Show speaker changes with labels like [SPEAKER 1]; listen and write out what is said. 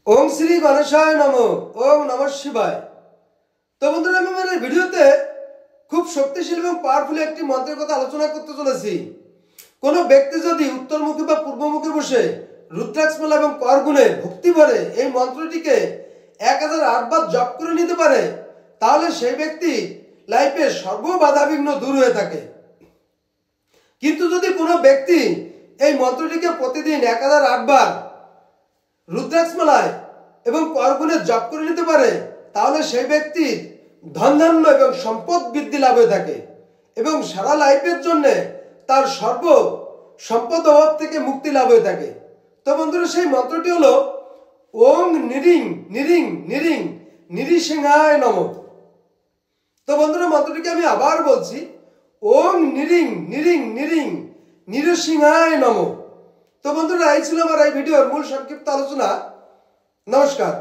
[SPEAKER 1] ओम श्री गणेशाय नमो। ओम नमः शिवाय। तो बंधुरा আমি আমার এই ভিডিওতে খুব শক্তিশালী এবং পাওয়ারফুল একটি মন্ত্রের কথা আলোচনা করতে চলেছি। কোন ব্যক্তি যদি উত্তরমুখী বা পূর্বমুখী বসে রুদ্রাক্ষমালা এবং করগুণে ভক্তি ভরে এই মন্ত্রটিকে 1008 বার জপ করে নিতে পারে তাহলে সেই ব্যক্তি লাইফে সর্ব বাধাবিঘ্ন দূর হয়ে থাকে। কিন্তু যদি কোনো ব্যক্তি এই মন্ত্রটিকে প্রতিদিন 1008 বার রুদ্রাক্ষমালায় এবং করগুণে জপ করে নিতে পারে তাহলে সেই ব্যক্তি ধনধান্য এবং সম্পদ বৃদ্ধি লাভ হয়ে থাকে এবং সারা লাইফের জন্য তার সর্ব সম্পদ অভাব থেকে মুক্তি লাভ হয়ে থাকে। তো বন্ধুরা সেই মন্ত্রটি হলো ওং নিরিং নিরিং নিরিং নিরিসিংহায় নমঃ। তো বন্ধুরা মন্ত্রটিকে আমি আবার বলছি, ওং নিরিং নিরিং নিরিং নিরিসিংহায় নমঃ। তো বন্ধুরা এই ছিল আমার এই ভিডিওর মূল সংক্ষিপ্ত আলোচনা। নমস্কার।